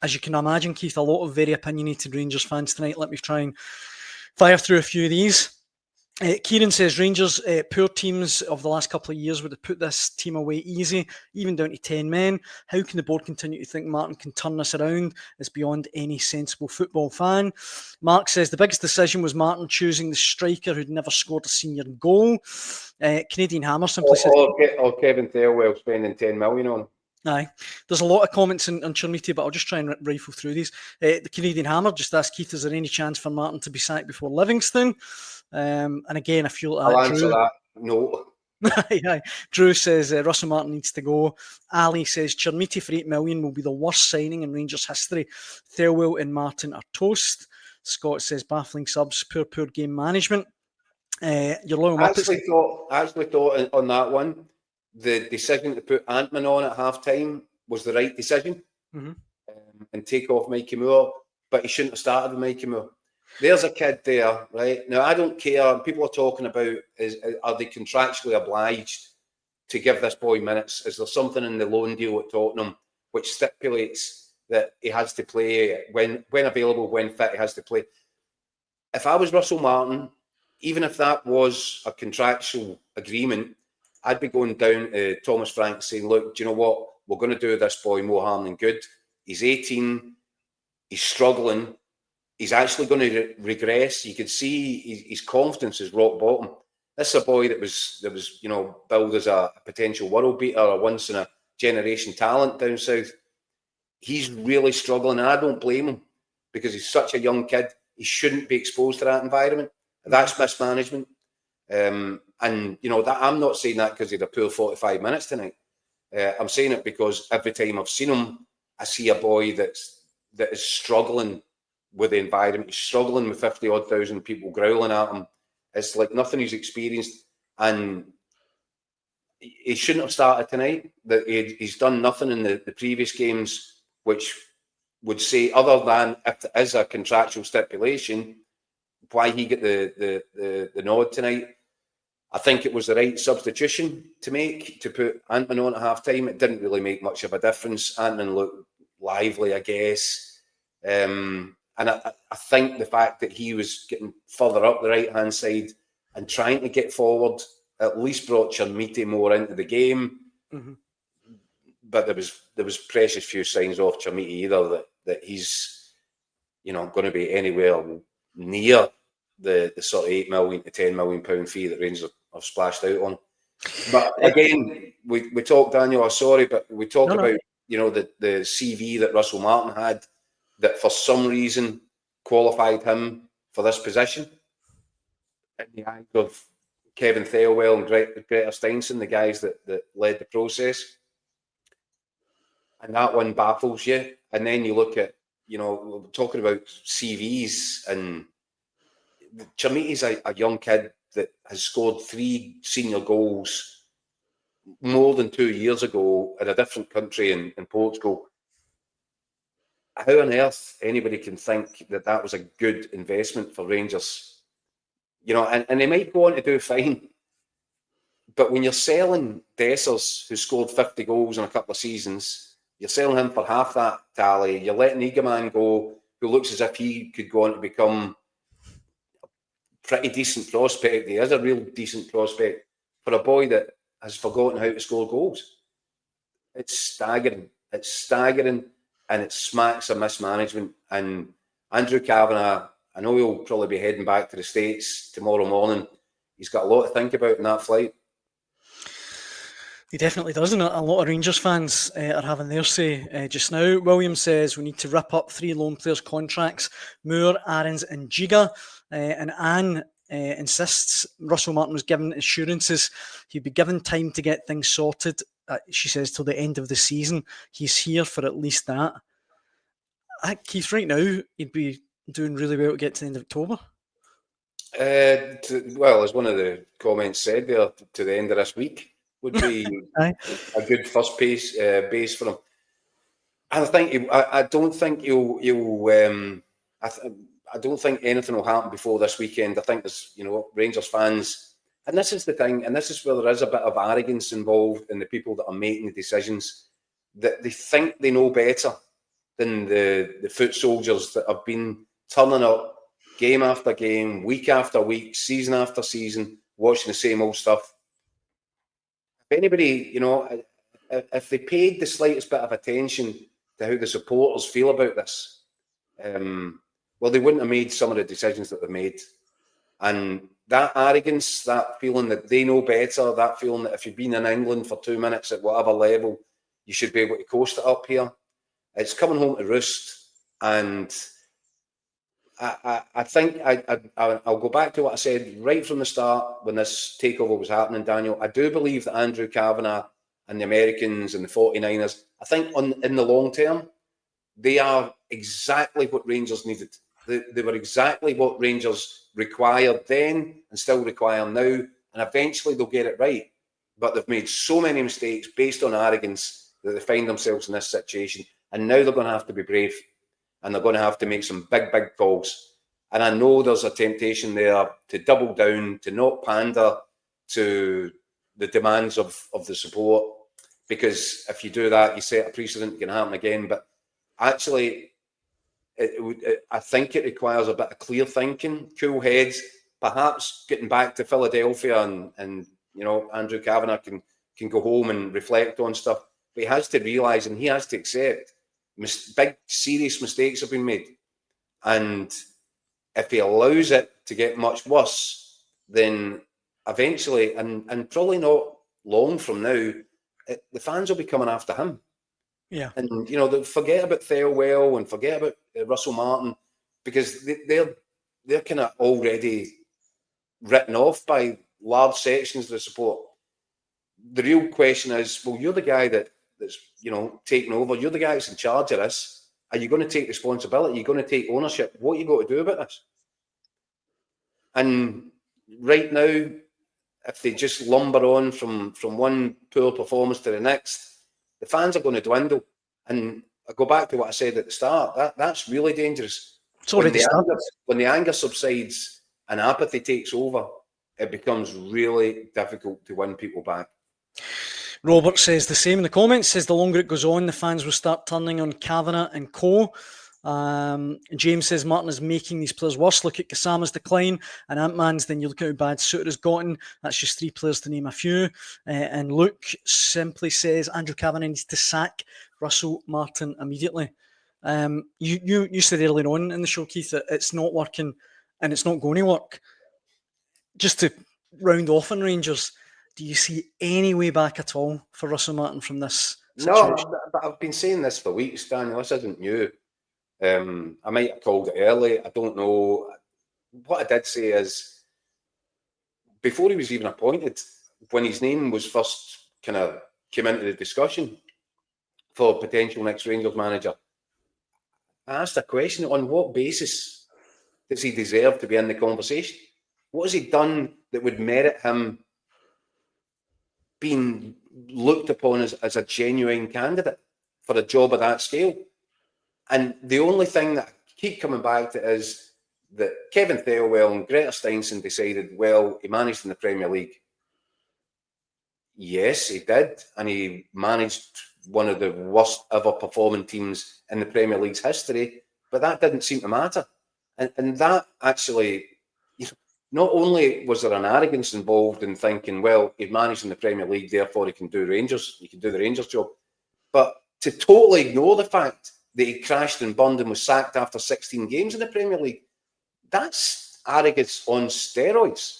As you can imagine, Keith, a lot of very opinionated Rangers fans tonight. Let me try and fire through a few of these. Kieran says Rangers, poor teams of the last couple of years would have put this team away easy, even down to 10 men. How can the board continue to think Martin can turn this around? It's beyond any sensible football fan. Mark says the biggest decision was Martin choosing the striker who'd never scored a senior goal. Canadian Hammer simply says... Or Kevin Thelwell spending 10 million on him. Aye. There's a lot of comments on Chermiti, but I'll just try and rifle through these. The Canadian Hammer just asked Keith, is there any chance for Martin to be sacked before Livingston? And again, I feel I'll answer that. No. Drew says Russell Martin needs to go. Ali says Chermiti for 8 million will be the worst signing in Rangers history. Thelwell and Martin are toast. Scott says baffling subs, poor game management. Your loyal I actually thought on that one, the decision to put Antman on at half-time was the right decision, and take off Mikey Moore, but he shouldn't have started with Mikey Moore. There's a kid there, right? Now, I don't care. People are talking about, are they contractually obliged to give this boy minutes? Is there something in the loan deal at Tottenham which stipulates that he has to play when available, when fit, he has to play? If I was Russell Martin, even if that was a contractual agreement, I'd be going down to Thomas Frank saying, look, do you know what? We're going to do this boy more harm than good. He's 18. He's struggling. He's actually going to regress. You could see his confidence is rock bottom. This is a boy that was billed as a potential world beater, a once in a generation talent down south. He's really struggling, and I don't blame him because he's such a young kid. He shouldn't be exposed to that environment. That's mismanagement. And that I'm not saying that because he had a poor 45 minutes tonight. I'm saying it because every time I've seen him, I see a boy that is struggling with the environment. He's struggling with 50-odd thousand people growling at him. It's like nothing he's experienced, and he shouldn't have started tonight. That he's done nothing in the previous games which would say, other than if there is a contractual stipulation, why he get the nod tonight. I think it was the right substitution to make, to put Antman on at half-time. It didn't really make much of a difference. Antman looked lively, I guess. And I think the fact that he was getting further up the right-hand side and trying to get forward at least brought Chermiti more into the game. Mm-hmm. But there was precious few signs off Chermiti either that he's going to be anywhere near the sort of 8 million to 10 million pound fee that Rangers have splashed out on. But again, we talked, Daniel, sorry, but we talked about the CV that Russell Martin had, that for some reason qualified him for this position. In the eyes of Kevin Thelwell and Greta Steinson, the guys that led the process. And that one baffles you. And then you look at, we're talking about CVs, and Chermiti's a young kid that has scored 3 senior goals more than 2 years ago in a different country in Portugal. How on earth anybody can think that was a good investment for Rangers? And they might go on to do fine. But when you're selling Dessers, who scored 50 goals in a couple of seasons, you're selling him for half that tally. You're letting Egeman go, who looks as if he could go on to become a pretty decent prospect. He is a real decent prospect for a boy that has forgotten how to score goals. It's staggering. And it smacks of mismanagement. And Andrew Kavanagh, I know he'll probably be heading back to the States tomorrow morning. He's got a lot to think about in that flight. He definitely does, and a lot of Rangers fans are having their say just now. William says we need to rip up 3 loan players' contracts, Moore, Aarons and Giga. And Anne insists Russell Martin was given assurances he'd be given time to get things sorted, she says, till the end of the season. He's here for at least that. I think Keith, right now, he'd be doing really well to get to the end of October. Well, as one of the comments said there, to the end of this week would be a good first base for him. I think I don't think I don't think anything will happen before this weekend. I think there's Rangers fans, and this is the thing, and this is where there is a bit of arrogance involved in the people that are making the decisions, that they think they know better than the foot soldiers that have been turning up game after game, week after week, season after season, watching the same old stuff. If anybody, you know, if they paid the slightest bit of attention to how the supporters feel about this, well, they wouldn't have made some of the decisions that they've made. And that arrogance, that feeling that they know better, that feeling that if you've been in England for 2 minutes at whatever level, you should be able to coast it up here, it's coming home to roost. And I think I'll go back to what I said right from the start when this takeover was happening, Daniel. I do believe that Andrew Kavanagh and the Americans and the 49ers, I think in the long term, they are exactly what Rangers needed. They were exactly what Rangers required then and still require now. And eventually they'll get it right. But they've made so many mistakes based on arrogance that they find themselves in this situation. And now they're going to have to be brave. And they're going to have to make some big, big calls. And I know there's a temptation there to double down, to not pander to the demands of the support. Because if you do that, you set a precedent, it can happen again. But actually, I think it requires a bit of clear thinking, cool heads, perhaps getting back to Philadelphia and you know, Andrew Kavanagh can go home and reflect on stuff. But he has to realise and he has to accept big, serious mistakes have been made. And if he allows it to get much worse, then eventually, and probably not long from now, the fans will be coming after him. Yeah. And, you know, they'll forget about Thelwell and forget about Russell Martin because they're kind of already written off by large sections of the support. The real question is, well, you're the guy that's, you know, taking over. You're the guy that's in charge of this. Are you going to take responsibility? Are you going to take ownership? What are you going to do about this? And right now, if they just lumber on from one poor performance to the next, the fans are going to dwindle. And I go back to what I said at the start. That's really dangerous. It's already started. When the anger subsides and apathy takes over, it becomes really difficult to win people back. Robert says the same in the comments, says the longer it goes on, the fans will start turning on Kavanagh and co. James says Martin is making these players worse. Look at Kasama's decline and Ant-Man's, then you look at how bad Suter has gotten. That's just 3 players to name a few. And Luke simply says Andrew Kavanagh needs to sack Russell Martin immediately. You said earlier on in the show, Keith, that it's not working and it's not going to work. Just to round off on Rangers, do you see any way back at all for Russell Martin from this situation? No, but I've been saying this for weeks, Daniel. This isn't new. I might have called it early. I don't know. What I did say is, before he was even appointed, when his name was first kind of came into the discussion for potential next Rangers manager, I asked a question: on what basis does he deserve to be in the conversation? What has he done that would merit him being looked upon as a genuine candidate for a job of that scale? And the only thing that I keep coming back to is that Kevin Thelwell and Greta Steinson decided, well, he managed in the Premier League. Yes, he did. And he managed one of the worst ever performing teams in the Premier League's history. But that didn't seem to matter. And that actually, you know, not only was there an arrogance involved in thinking, well, he managed in the Premier League, therefore he can do the Rangers job. But to totally ignore the fact that he crashed and burned and was sacked after 16 games in the Premier League, that's arrogance on steroids.